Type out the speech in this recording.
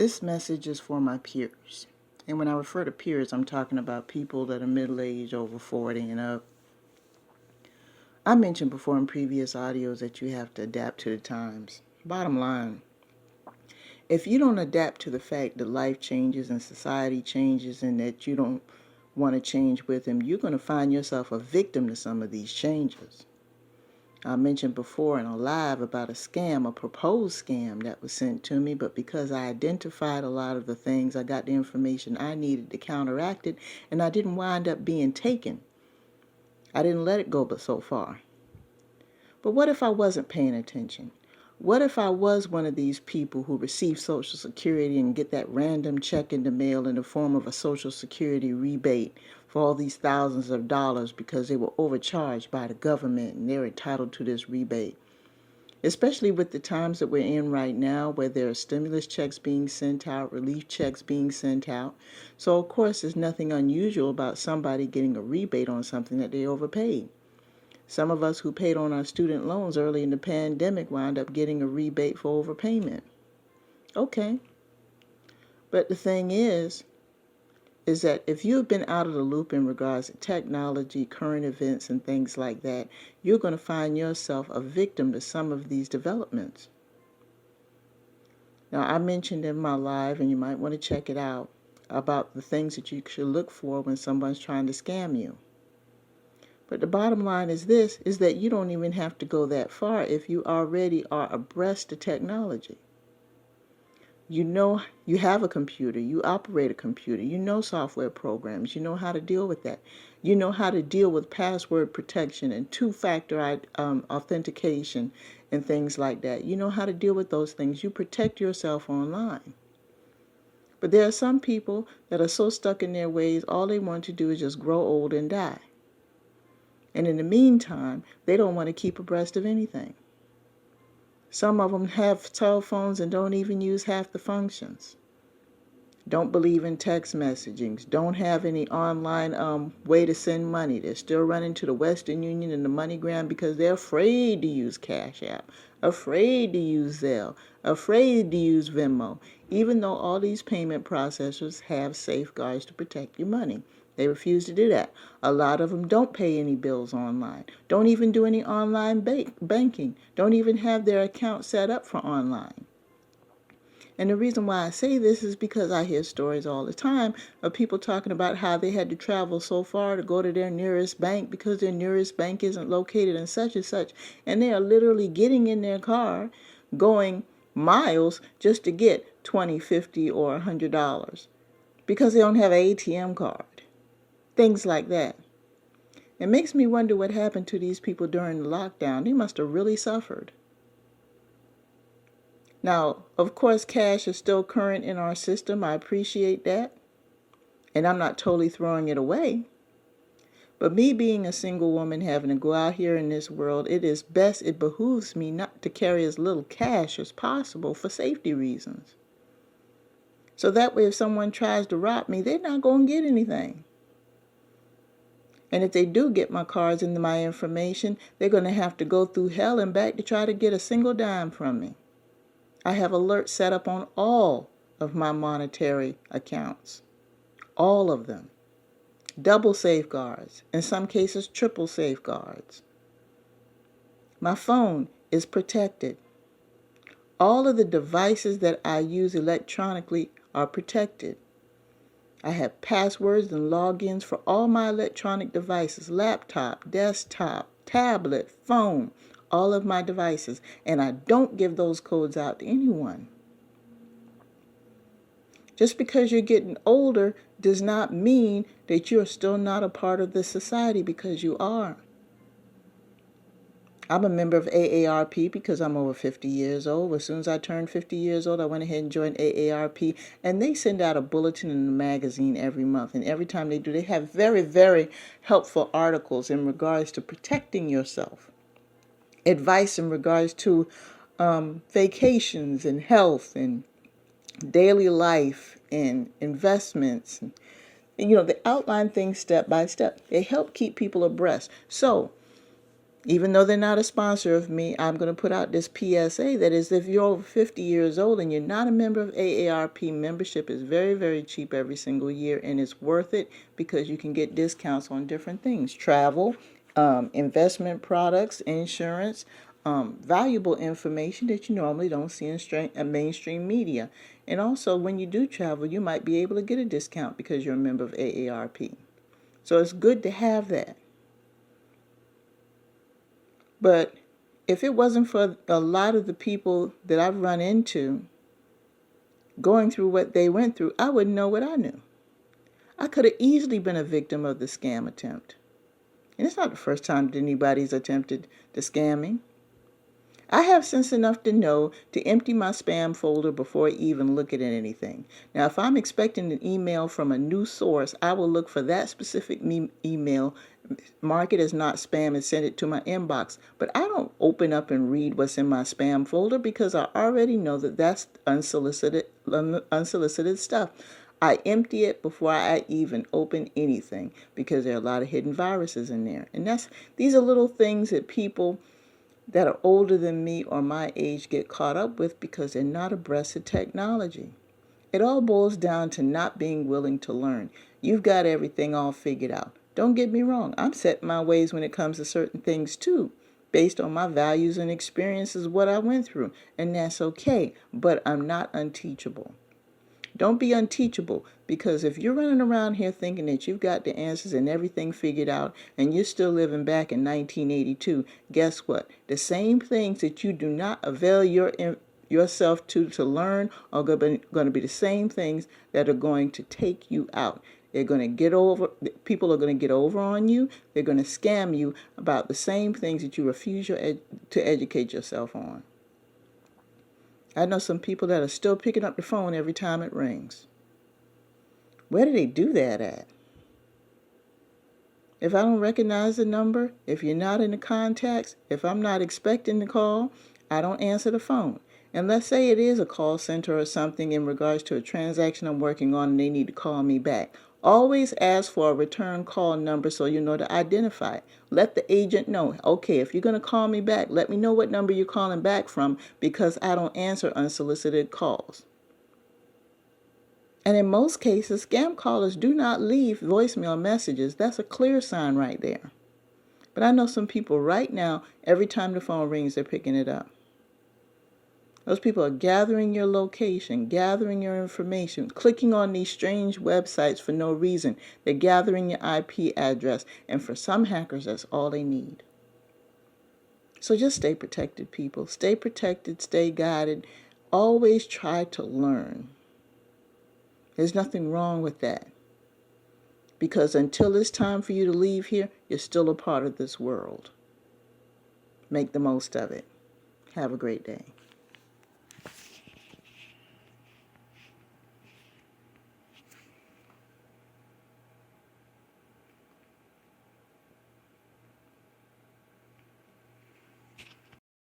This message is for my peers. And when I refer to peers, I'm talking about people that are middle-aged, over 40 and up. I mentioned before in previous audios that you have to adapt to the times. Bottom line, if you don't adapt to the fact that life changes and society changes and that you don't want to change with them, you're going to find yourself a victim to some of these changes. I mentioned before in a live about a scam, a proposed scam that was sent to me, but because I identified a lot of the things, I got the information I needed to counteract it, and I didn't wind up being taken. I didn't let it go but so far. But what if I wasn't paying attention? What if I was one of these people who receive Social Security and get that random check in the mail in the form of a Social Security rebate for all these thousands of dollars because they were overcharged by the government and they're entitled to this rebate? Especially with the times that we're in right now where there are stimulus checks being sent out, relief checks being sent out. So of course there's nothing unusual about somebody getting a rebate on something that they overpaid. Some of us who paid on our student loans early in the pandemic wound up getting a rebate for overpayment. Okay. But the thing is that if you've been out of the loop in regards to technology, current events, and things like that, you're going to find yourself a victim to some of these developments. Now, I mentioned in my live, and you might want to check it out, about the things that you should look for when someone's trying to scam you. But the bottom line is this, is that you don't even have to go that far if you already are abreast of technology. You know, you have a computer, you operate a computer, you know software programs, you know how to deal with that. You know how to deal with password protection and two-factor authentication and things like that. You know how to deal with those things. You protect yourself online. But there are some people that are so stuck in their ways, all they want to do is just grow old and die. And in the meantime, they don't want to keep abreast of anything. Some of them have cell phones and don't even use half the functions. Don't believe in text messaging. Don't have any online way to send money. They're still running to the Western Union and the MoneyGram because they're afraid to use Cash App, afraid to use Zelle, afraid to use Venmo, even though all these payment processors have safeguards to protect your money. They refuse to do that. A lot of them don't pay any bills online, don't even do any online banking, don't even have their account set up for online. And the reason why I say this is because I hear stories all the time of people talking about how they had to travel so far to go to their nearest bank because their nearest bank isn't located in such and such. And they are literally getting in their car, going miles just to get $20, $50, or $100 because they don't have an ATM card. Things like that. It makes me wonder what happened to these people during the lockdown. They must have really suffered. Now, of course, cash is still current in our system. I appreciate that. And I'm not totally throwing it away. But me being a single woman having to go out here in this world, it behooves me not to carry as little cash as possible for safety reasons. So that way if someone tries to rob me, they're not going to get anything. And if they do get my cards and my information, they're going to have to go through hell and back to try to get a single dime from me. I have alerts set up on all of my monetary accounts. All of them. Double safeguards. In some cases, triple safeguards. My phone is protected. All of the devices that I use electronically are protected. I have passwords and logins for all my electronic devices, laptop, desktop, tablet, phone, all of my devices, and I don't give those codes out to anyone. Just because you're getting older does not mean that you're still not a part of this society, because you are. I'm a member of AARP because I'm over 50 years old. As soon as I turned 50 years old, I went ahead and joined AARP. And they send out a bulletin in the magazine every month. And every time they do, they have very, very helpful articles in regards to protecting yourself. Advice in regards to vacations and health and daily life and investments. And, they outline things step by step. They help keep people abreast. So, Even though they're not a sponsor of me, I'm going to put out this PSA that is, if you're over 50 years old and you're not a member of AARP, membership is very, very cheap every single year, and it's worth it because you can get discounts on different things: travel, investment products, insurance, valuable information that you normally don't see in mainstream media. And also, when you do travel, you might be able to get a discount because you're a member of AARP. So it's good to have that. But if it wasn't for a lot of the people that I've run into going through what they went through, I wouldn't know what I knew. I could have easily been a victim of the scam attempt. And it's not the first time that anybody's attempted to scam me. I have sense enough to know to empty my spam folder before I even look at anything. Now, if I'm expecting an email from a new source, I will look for that specific email, mark it as not spam, and send it to my inbox. But I don't open up and read what's in my spam folder because I already know that that's unsolicited stuff. I empty it before I even open anything because there are a lot of hidden viruses in there. And these are little things that people that are older than me or my age get caught up with because they're not abreast of technology. It all boils down to not being willing to learn. You've got everything all figured out. Don't get me wrong. I'm set in my ways when it comes to certain things too, based on my values and experiences, what I went through. And that's okay, but I'm not unteachable. Don't be unteachable, because if you're running around here thinking that you've got the answers and everything figured out and you're still living back in 1982, guess what? The same things that you do not avail yourself to learn are going to be the same things that are going to take you out. They're going to people are going to get over on you. They're going to scam you about the same things that you refuse to educate yourself on. I know some people that are still picking up the phone every time it rings. Where do they do that at? If I don't recognize the number, if you're not in the contacts, if I'm not expecting the call, I don't answer the phone. And let's say it is a call center or something in regards to a transaction I'm working on and they need to call me back. Always ask for a return call number so you know to identify it. Let the agent know, okay, if you're going to call me back, let me know what number you're calling back from because I don't answer unsolicited calls. And in most cases, scam callers do not leave voicemail messages. That's a clear sign right there. But I know some people right now, every time the phone rings, they're picking it up. Those people are gathering your location, gathering your information, clicking on these strange websites for no reason. They're gathering your IP address, and for some hackers, that's all they need. So just stay protected, people. Stay protected, stay guided. Always try to learn. There's nothing wrong with that. Because until it's time for you to leave here, you're still a part of this world. Make the most of it. Have a great day.